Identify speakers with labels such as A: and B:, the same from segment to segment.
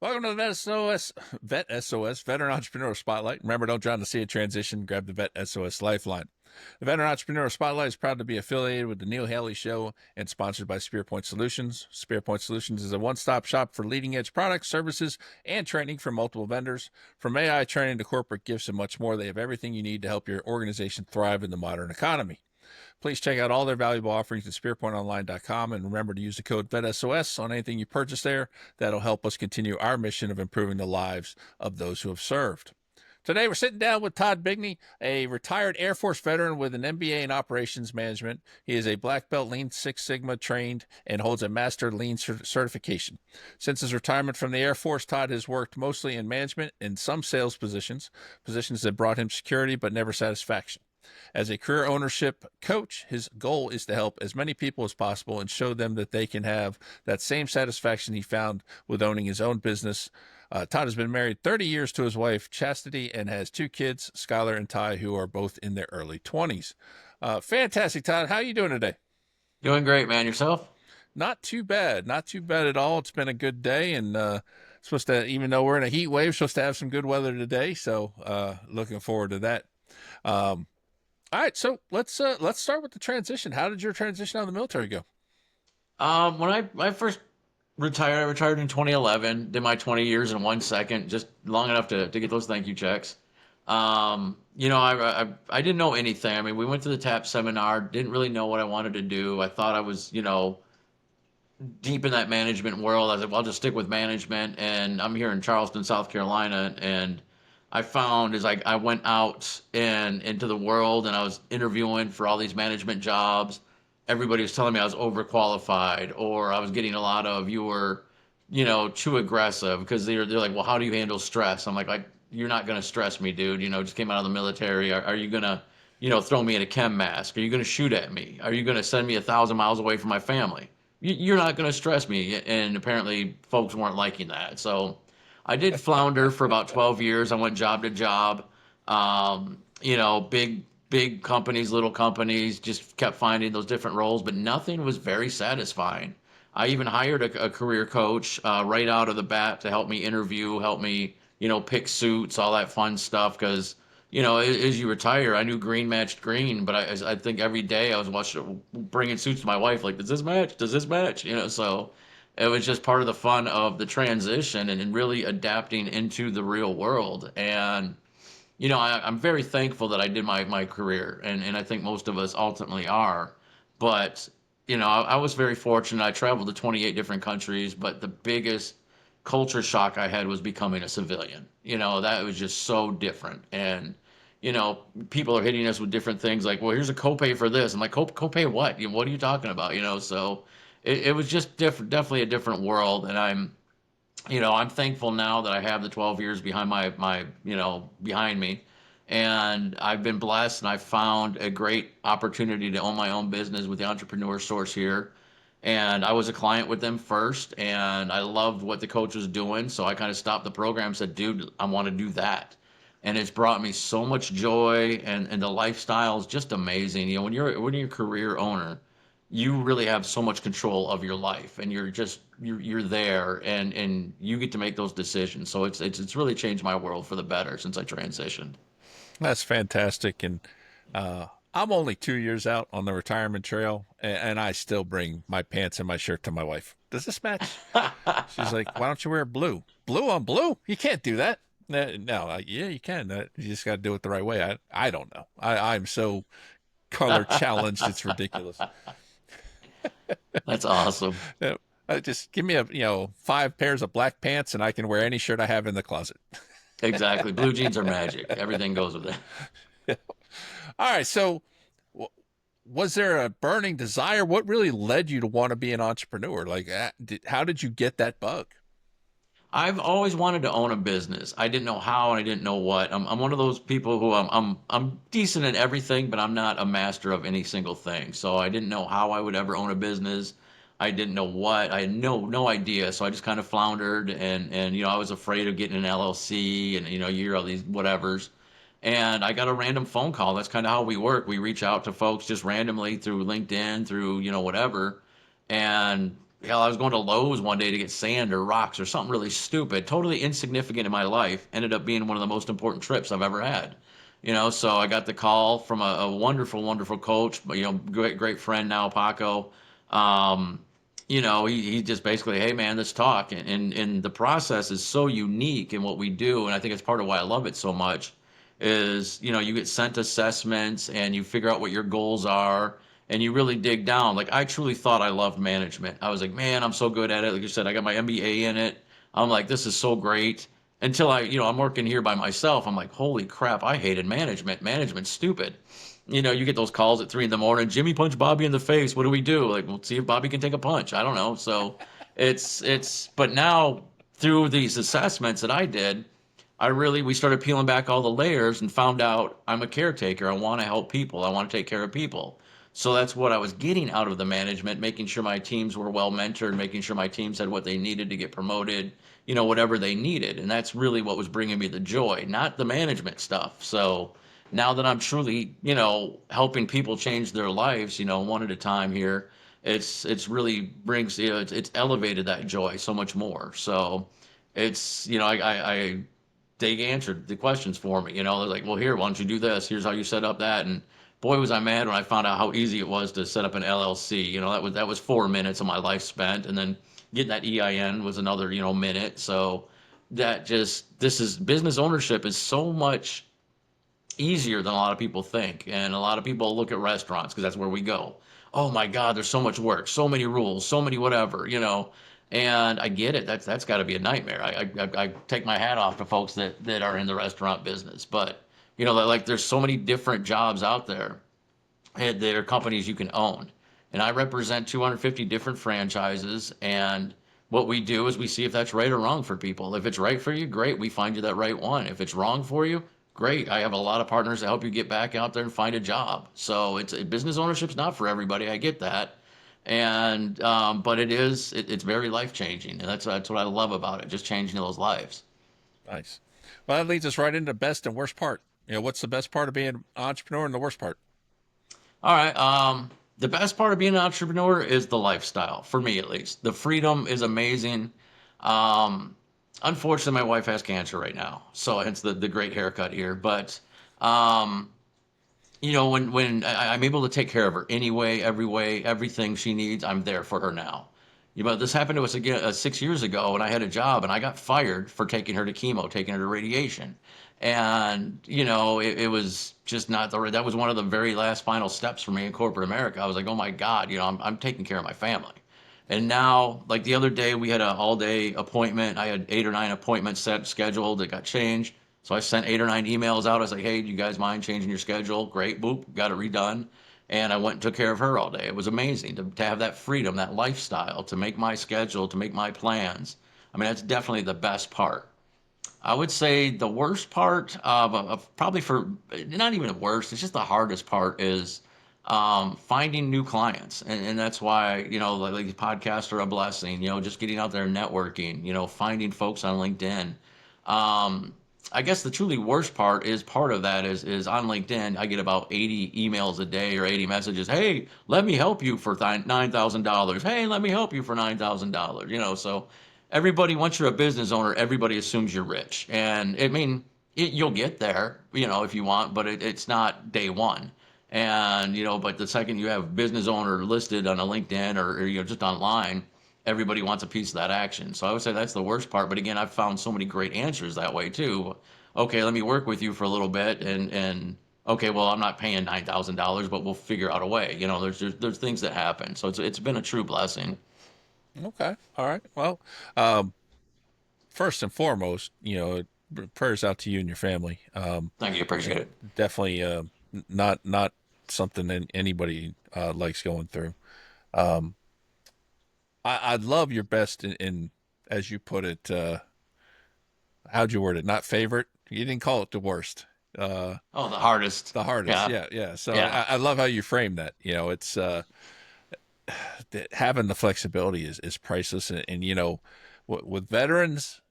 A: Welcome to the Vet SOS, Veteran Entrepreneurial Spotlight. Remember, don't drown the sea of transition. Grab the Vet SOS Lifeline. The Veteran Entrepreneurial Spotlight is proud to be affiliated with the Neil Haley Show and sponsored by SpearPoint Solutions. SpearPoint Solutions is a one-stop shop for leading-edge products, services, and training from multiple vendors. From AI training to corporate gifts and much more, they have everything you need to help your organization thrive in the modern economy. Please check out all their valuable offerings at spearpointonline.com and remember to use the code VETSOS on anything you purchase there. That'll help us continue our mission of improving the lives of those who have served. Today, we're sitting down with Todd Bigney, a retired Air Force veteran with an MBA in operations management. He is a black belt Lean Six Sigma trained and holds a master Lean certification. Since his retirement from the Air Force, Todd has worked mostly in management and some sales positions that brought him security but never satisfaction. As a career ownership coach, his goal is to help as many people as possible and show them that they can have that same satisfaction he found with owning his own business. Todd has been married 30 years to his wife, Chastity, and has two kids, Skylar and Ty, who are both in their early 20s. Fantastic, Todd. How are you doing today?
B: Doing great, man. Yourself?
A: Not too bad. Not too bad at all. It's been a good day, and supposed to, even though we're in a heat wave, supposed to have some good weather today. So looking forward to that. All right, so let's start with the transition. How did your transition out of the military go?
B: When I first retired, I retired in 2011. Did my 20 years in 1 second, just long enough to get those thank you checks. I didn't know anything. I mean, we went to the TAP seminar, didn't really know what I wanted to do. I thought I was, deep in that management world. I said, well, I'll just stick with management. And I'm here in Charleston, South Carolina, and I found is I went out and into the world and I was interviewing for all these management jobs. Everybody was telling me I was overqualified or I was getting a lot of you were, too aggressive because they're like, well, how do you handle stress? I'm like you're not gonna stress me, dude. Just came out of the military. Are you gonna, throw me in a chem mask? Are you gonna shoot at me? Are you gonna send me 1,000 miles away from my family? You're not gonna stress me. And apparently, folks weren't liking that. So I did flounder for about 12 years. I went job to job. Big companies, little companies, just kept finding those different roles, but nothing was very satisfying. I even hired a career coach right out of the bat to help me interview, help me, pick suits, all that fun stuff. Because, as you retire, I knew green matched green, but I think every day I was watching, bringing suits to my wife, like, does this match? Does this match? So it was just part of the fun of the transition and really adapting into the real world. And I'm very thankful that I did my career, and I think most of us ultimately are. But I was very fortunate. I traveled to 28 different countries, but the biggest culture shock I had was becoming a civilian. That was just so different. And people are hitting us with different things like, well, here's a copay for this. I'm like, copay what? What are you talking about? So it was just different, definitely a different world. And I'm thankful now that I have the 12 years behind behind me. And I've been blessed and I've found a great opportunity to own my own business with the Entrepreneur Source here. And I was a client with them first and I loved what the coach was doing. So I kind of stopped the program and said, dude, I want to do that. And it's brought me so much joy and the lifestyle is just amazing. When you're a career owner, you really have so much control of your life and you're there and you get to make those decisions. So it's really changed my world for the better since I transitioned.
A: That's fantastic. And I'm only 2 years out on the retirement trail, and I still bring my pants and my shirt to my wife. Does this match? She's like, why don't you wear blue? Blue on blue? You can't do that. No, yeah, you can. You just got to do it the right way. I don't know. I'm so color challenged. It's ridiculous.
B: That's awesome.
A: Yeah, just give me 5 pairs of black pants, and I can wear any shirt I have in the closet.
B: Exactly. Blue jeans are magic. Everything goes with it.
A: All right. So, was there a burning desire? What really led you to want to be an entrepreneur? Like, how did you get that bug?
B: I've always wanted to own a business. I didn't know how and I didn't know what. I'm one of those people who I'm decent at everything, but I'm not a master of any single thing. So I didn't know how I would ever own a business. I didn't know what. I had no idea. So I just kind of floundered and I was afraid of getting an LLC and you hear all these whatevers. And I got a random phone call. That's kind of how we work. We reach out to folks just randomly through LinkedIn, through whatever. And hell, I was going to Lowe's one day to get sand or rocks or something really stupid, totally insignificant in my life, ended up being one of the most important trips I've ever had. So I got the call from a wonderful, wonderful coach, but great friend now, Paco. Um, he just basically, hey man, let's talk. And the process is so unique in what we do, and I think it's part of why I love it so much. Is you get sent assessments and you figure out what your goals are and you really dig down. Like I truly thought I loved management. I was like, man, I'm so good at it. Like you said, I got my MBA in it. I'm like, this is so great. Until I'm working here by myself. I'm like, holy crap, I hated management. Management's stupid. You get those calls at 3 in the morning. Jimmy punched Bobby in the face. What do we do? Like, we'll see if Bobby can take a punch. I don't know. So but now through these assessments that I did, we started peeling back all the layers and found out I'm a caretaker. I want to help people. I want to take care of people. So that's what I was getting out of the management, making sure my teams were well mentored, making sure my teams had what they needed to get promoted, whatever they needed. And that's really what was bringing me the joy, not the management stuff. So now that I'm truly, helping people change their lives, one at a time here, it's really brings, it's elevated that joy so much more. So it's, they answered the questions for me. They're like, well, here, why don't you do this? Here's how you set up that. And boy, was I mad when I found out how easy it was to set up an LLC. That was 4 minutes of my life spent, and then getting that EIN was another minute. So this is business ownership is so much easier than a lot of people think. And a lot of people look at restaurants because that's where we go. Oh my God, there's so much work, so many rules, so many whatever. And I get it. That's got to be a nightmare. I take my hat off to folks that are in the restaurant business, but like there's so many different jobs out there. And there are companies you can own, and I represent 250 different franchises. And what we do is we see if that's right or wrong for people. If it's right for you, great, we find you that right one. If it's wrong for you, great, I have a lot of partners to help you get back out there and find a job. So business ownership's not for everybody. I get that, and but it's very life changing, and that's what I love about it, just changing those lives.
A: Nice. Well, that leads us right into best and worst part. What's the best part of being an entrepreneur and the worst part?
B: All right. The best part of being an entrepreneur is the lifestyle, for me at least. The freedom is amazing. Um, Unfortunately, my wife has cancer right now, so hence the great haircut here. But um, when I'm able to take care of her anyway, every way, everything she needs, I'm there for her now. This happened to us again 6 years ago, and I had a job, and I got fired for taking her to chemo, taking her to radiation, and it was just not that was one of the very last final steps for me in corporate America. I was like, oh my God, I'm taking care of my family. And now, like the other day, we had an all-day appointment. I had 8 or 9 appointments scheduled. It got changed. So I sent 8 or 9 emails out. I was like, hey, do you guys mind changing your schedule? Great. Boop. Got it redone. And I went and took care of her all day. It was amazing to have that freedom, that lifestyle, to make my schedule, to make my plans. I mean, that's definitely the best part. I would say the worst part of probably for not even the worst, it's just the hardest part is finding new clients. And that's why, like these podcasts are a blessing, just getting out there and networking, finding folks on LinkedIn. Um, I guess the truly worst part is part of that is on LinkedIn, I get about 80 emails a day or 80 messages. Hey, let me help you for $9,000. Hey, let me help you for $9,000. So everybody, once you're a business owner, everybody assumes you're rich. And I mean, you'll get there, if you want, but it's not day one. And, but the second you have business owner listed on a LinkedIn or just online, everybody wants a piece of that action. So I would say that's the worst part. But again, I've found so many great answers that way too. Okay, let me work with you for a little bit and okay, well, I'm not paying $9,000, but we'll figure out a way. There's things that happen. So it's been a true blessing.
A: Okay. All right. Well, um, first and foremost, prayers out to you and your family.
B: Thank you, appreciate it.
A: Definitely not something that anybody likes going through. Um, I'd love your best in, as you put it, how'd you word it? Not favorite. You didn't call it the worst. Uh,
B: Oh, the hardest.
A: the hardest.
B: Yeah,
A: Yeah, yeah. So
B: yeah.
A: I love how you frame that. It's that having the flexibility is priceless, and with veterans,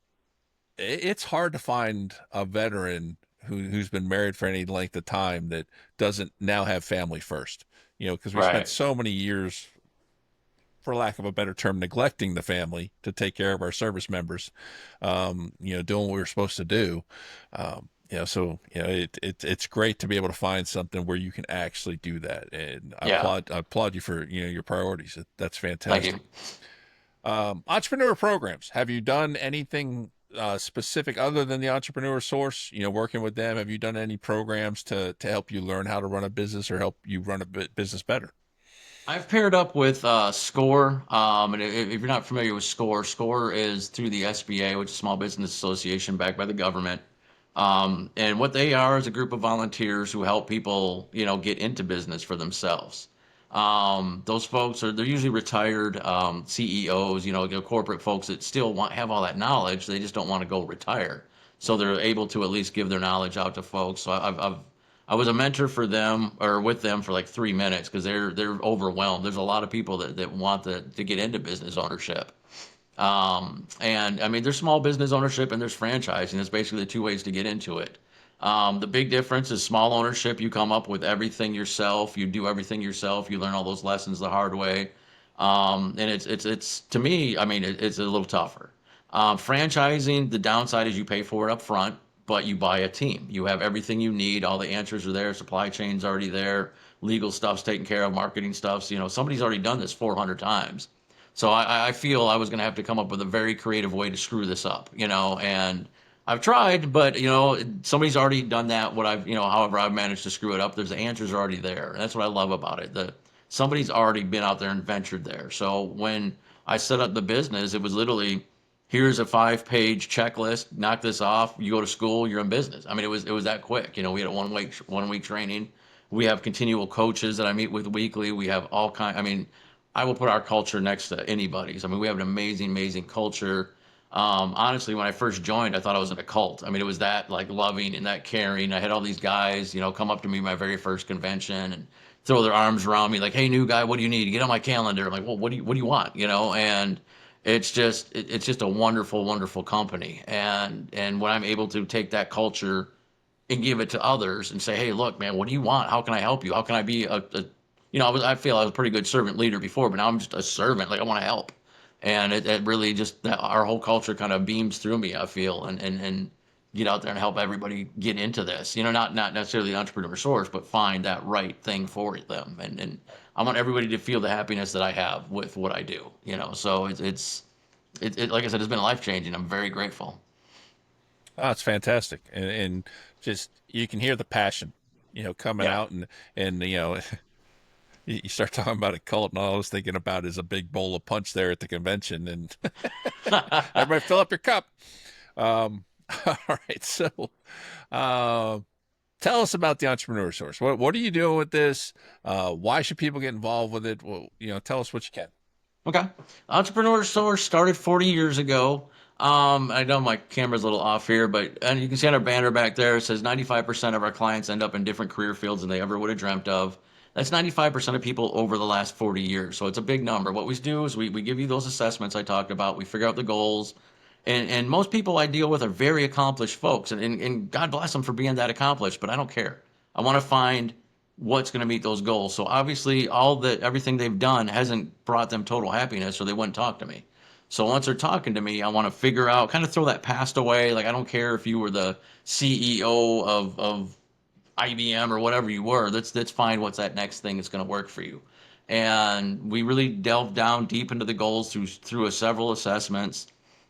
A: it's hard to find a veteran who's been married for any length of time that doesn't now have family first. Because we spent
B: Right.
A: so many years for lack of a better term, neglecting the family to take care of our service members, doing what we're supposed to do. So it's great to be able to find something where you can actually do that, and
B: Yeah.
A: I applaud you for your priorities. That's
B: Thank you.
A: fantastic. Entrepreneur programs. Have you done anything specific other than the entrepreneur source? Working with them, have you done any programs to help you learn how to run a business or help you run a business better?
B: I've paired up with SCORE, and if you're not familiar with SCORE, SCORE is through the SBA, which is Small Business Association, backed by the government. And what they are is a group of volunteers who help people, get into business for themselves. Those folks they're usually retired CEOs, corporate folks that still have all that knowledge. They just don't want to go retire, so they're able to at least give their knowledge out to folks. So I was a mentor for them or with them for like 3 minutes because they're overwhelmed. There's a lot of people that want to get into business ownership. And I mean, there's small business ownership and there's franchising. It's basically the two ways to get into it. The big difference is small ownership. You come up with everything yourself. You do everything yourself. You learn all those lessons the hard way. And it's to me, I mean, it's a little tougher. Franchising, the downside is you pay for it up front, but you buy a team. You have everything you need. All the answers are there. Supply chain's already there. Legal stuff's taken care of. Marketing stuff's, somebody's already done this 400 times. So I feel I was going to have to come up with a very creative way to screw this up, and I've tried, but somebody's already done that. What I've, however I've managed to screw it up, there's the answers are already there. And that's what I love about it. Somebody's already been out there and ventured there. So when I set up the business, it was literally, here's a 5-page checklist, knock this off, you go to school, you're in business. I mean, it was that quick. We had a 1 week training. We have continual coaches that I meet with weekly. We have all kind. I mean, I will put our culture next to anybody's. I mean, we have an amazing, amazing culture. Honestly, when I first joined, I thought I was in a cult. I mean, it was that like loving and that caring. I had all these guys, come up to me my very first convention and throw their arms around me like, "Hey, new guy, what do you need? Get on my calendar." I'm like, "Well, what do you want?" And it's just a wonderful, wonderful company. And when I'm able to take that culture and give it to others and say, "Hey, look, man, what do you want? How can I help you? How can I be I feel I was a pretty good servant leader before, but now I'm just a servant. Like I want to help." And it really just our whole culture kind of beams through me, I feel, and get out there and help everybody get into this. Not necessarily the entrepreneur source, but find that right thing for them. And I want everybody to feel the happiness that I have with what I do. So like I said, it's been life changing. I'm very grateful.
A: Oh, it's fantastic, and just you can hear the passion, coming
B: Yeah.
A: out, and you start talking about a cult, and all I was thinking about is a big bowl of punch there at the convention, and everybody fill up your cup. All right, so uh, tell us about the entrepreneur source. What are you doing with this? Why should people get involved with it? Well, tell us what you can.
B: Okay. Entrepreneur Source started 40 years ago. I know my camera's a little off here, but and you can see on our banner back there, it says 95% of our clients end up in different career fields than they ever would have dreamt of. That's 95% of people over the last 40 years. So it's a big number. What we do is we give you those assessments I talked about. We figure out the goals. And most people I deal with are very accomplished folks. And God bless them for being that accomplished, but I don't care. I want to find what's going to meet those goals. So obviously, everything they've done hasn't brought them total happiness, or they wouldn't talk to me. So once they're talking to me, I want to figure out, kind of throw that past away. Like I don't care if you were the CEO of IBM or whatever you were. Let's find what's that next thing that's going to work for you. And we really delve down deep into the goals through several assessments,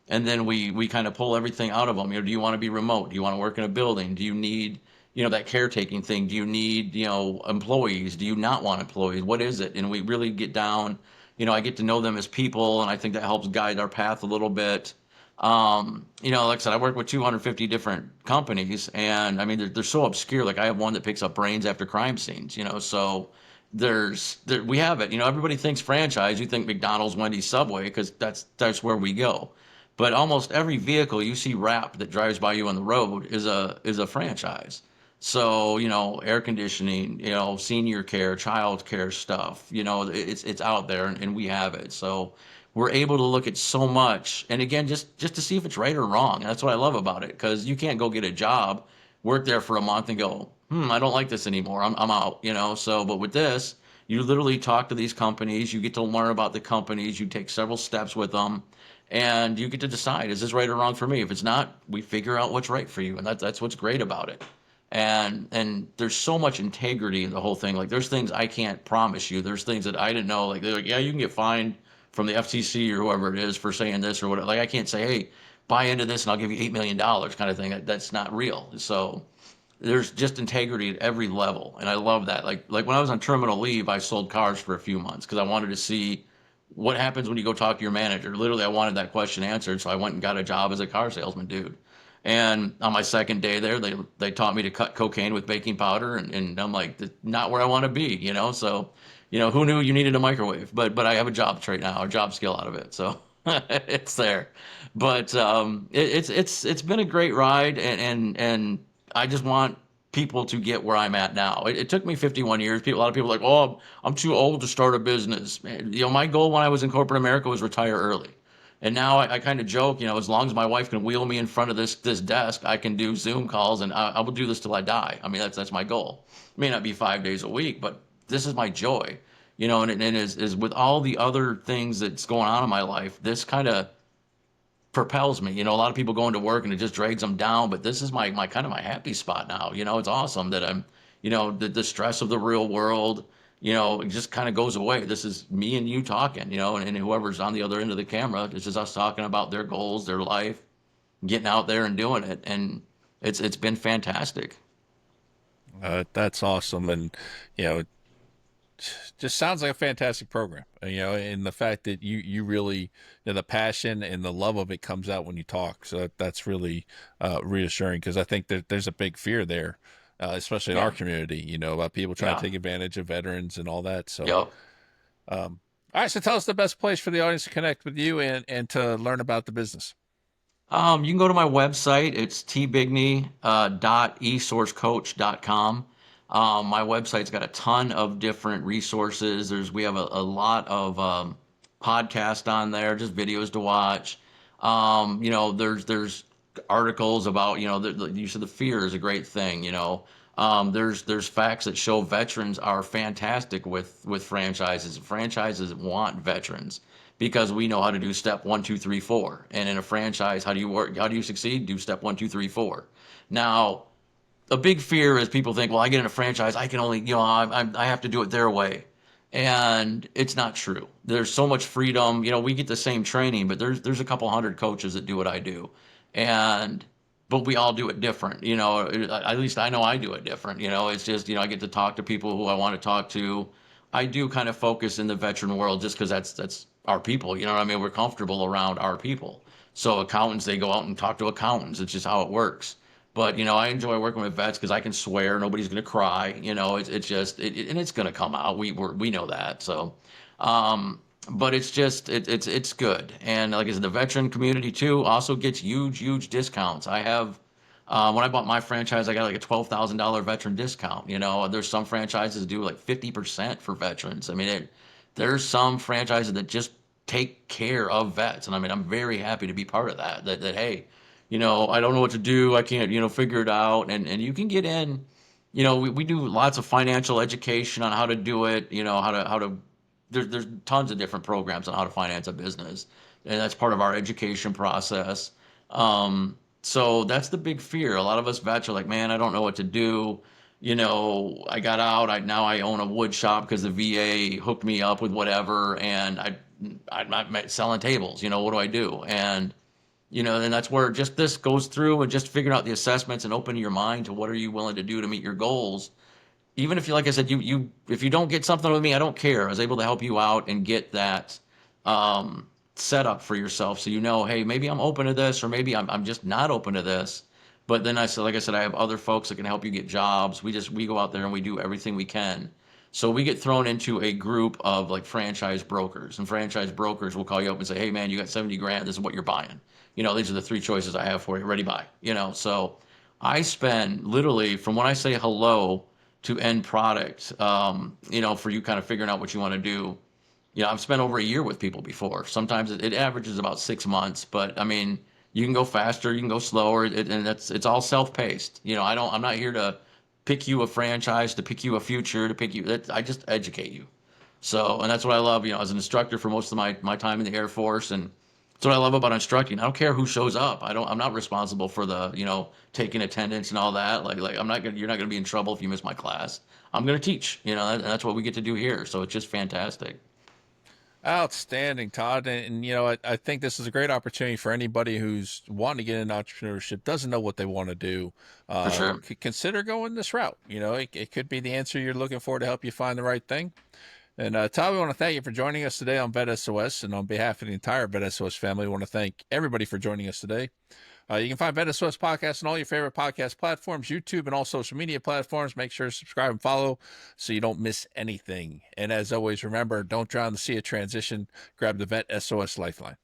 B: and then we kind of pull everything out of them. Do you want to be remote? Do you want to work in a building? Do you need that caretaking thing? Do you need employees? Do you not want employees? What is it? And we really get down. I get to know them as people, and I think that helps guide our path a little bit. Like I said, I work with 250 different companies, and I mean they're so obscure. Like I have one that picks up brains after crime scenes. So we have it. Everybody thinks franchise. You think McDonald's, Wendy's, Subway, because that's where we go. But almost every vehicle you see wrapped that drives by you on the road is a franchise. So, air conditioning, senior care, child care stuff, it's out there, and we have it. So we're able to look at so much. And again, just to see if it's right or wrong. And that's what I love about it, because you can't go get a job, work there for a month and go, I don't like this anymore. I'm out. So, but with this, You literally talk to these companies, you get to learn about the companies, you take several steps with them, and you get to decide, is this right or wrong for me? If it's not, we figure out what's right for you, and that's what's great about it. And there's so much integrity in the whole thing. Like there's things I can't promise you. There's things that I didn't know. Like they're like, yeah, you can get fined from the FTC or whoever it is for saying this or whatever. Like I can't say, hey, buy into this and I'll give you $8 million kind of thing. That's not real. So there's just integrity at every level, and I love that. Like when I was on terminal leave, I sold cars for a few months because I wanted to see what happens when you go talk to your manager. Literally, I wanted that question answered, so I went and got a job as a car salesman, dude. And on my second day there, they taught me to cut cocaine with baking powder, and I'm like, not where I want to be, you know. So, who knew you needed a microwave? But I have a job trait now, a job skill out of it, so it's there. But it's been a great ride, and I just want people to get where I'm at now. It took me 51 years. A lot of people are like, oh, I'm too old to start a business. Man, my goal when I was in corporate America was retire early. And now I kind of joke, as long as my wife can wheel me in front of this desk, I can do Zoom calls, and I will do this till I die. I mean, that's my goal. It may not be 5 days a week, but this is my joy. And is with all the other things that's going on in my life, this kind of propels me. A lot of people go into work and it just drags them down, but this is my kind of my happy spot now. It's awesome that I'm, the stress of the real world, it just kind of goes away. This is me and you talking, and whoever's on the other end of the camera, this is us talking about their goals, their life, getting out there and doing it. And it's been fantastic.
A: That's awesome, and you know, just sounds like a fantastic program. And the fact that you really, the passion and the love of it comes out when you talk. So that's really reassuring, because I think that there's a big fear there, especially in our
B: Yeah.
A: community, about people trying to
B: Yeah.
A: take advantage of veterans and all that. So,
B: Yep.
A: all right. So tell us the best place for the audience to connect with you and to learn about the business.
B: You can go to my website. It's tbigney dot esourcecoach.com. My website's got a ton of different resources. We have a lot of podcasts on there, just videos to watch. There's articles about, you said the fear is a great thing. There's facts that show veterans are fantastic with franchises. Franchises want veterans because we know how to do step one, two, three, four. And in a franchise, how do you work? How do you succeed? Do step one, two, three, four. Now, a big fear is people think, well, I get in a franchise, I can only, I have to do it their way. And it's not true. There's so much freedom. We get the same training, but there's a couple hundred coaches that do what I do. And but we all do it different. At least I know I do it different. It's just, I get to talk to people who I want to talk to. I do kind of focus in the veteran world just because that's our people. You know what I mean? We're comfortable around our people. So accountants, they go out and talk to accountants. It's just how it works. But I enjoy working with vets because I can swear, nobody's gonna cry. It's just and it's gonna come out. We know that. So, but it's just it's good. And like I said, the veteran community too also gets huge discounts. I have when I bought my franchise, I got like a $12,000 veteran discount. There's some franchises that do like 50% for veterans. I mean, there's some franchises that just take care of vets, and I mean, I'm very happy to be part of that. That hey, I don't know what to do. I can't, figure it out. And you can get in, we do lots of financial education on how to do it, there's tons of different programs on how to finance a business. And that's part of our education process. So that's the big fear. A lot of us vets are like, man, I don't know what to do. I got out. Now I own a wood shop because the VA hooked me up with whatever, and I'm selling tables. What do I do? And that's where just this goes through, and just figuring out the assessments and opening your mind to what are you willing to do to meet your goals. Even if you, like I said, if you don't get something with me, I don't care. I was able to help you out and get that set up for yourself, so hey, maybe I'm open to this, or maybe I'm just not open to this. But then I said, like I said, I have other folks that can help you get jobs. We go out there and we do everything we can. So we get thrown into a group of like franchise brokers, and franchise brokers will call you up and say, hey man, you got 70 grand. This is what you're buying. These are the three choices I have for you. Ready, buy. So I spend literally from when I say hello to end product, for you kind of figuring out what you want to do. I've spent over a year with people before. Sometimes it averages about 6 months, but I mean, you can go faster, you can go slower, and it's all self-paced. I'm not here to pick you a franchise, to pick you a future, to pick you. I just educate you. So, and that's what I love, as an instructor for most of my time in the Air Force. And that's what I love about instructing. I don't care who shows up. I'm not responsible for the, taking attendance and all that. You're not gonna be in trouble if you miss my class. I'm gonna teach, and that's what we get to do here. So it's just fantastic.
A: Outstanding, Todd. And I think this is a great opportunity for anybody who's wanting to get into entrepreneurship, doesn't know what they want to do.
B: For sure.
A: Consider going this route. It could be the answer you're looking for to help you find the right thing. And Todd, we want to thank you for joining us today on Vet SOS. And on behalf of the entire Vet SOS family, we want to thank everybody for joining us today. You can find Vet SOS Podcast on all your favorite podcast platforms, YouTube, and all social media platforms. Make sure to subscribe and follow so you don't miss anything. And as always, remember, don't drown in the sea of transition. Grab the Vet SOS Lifeline.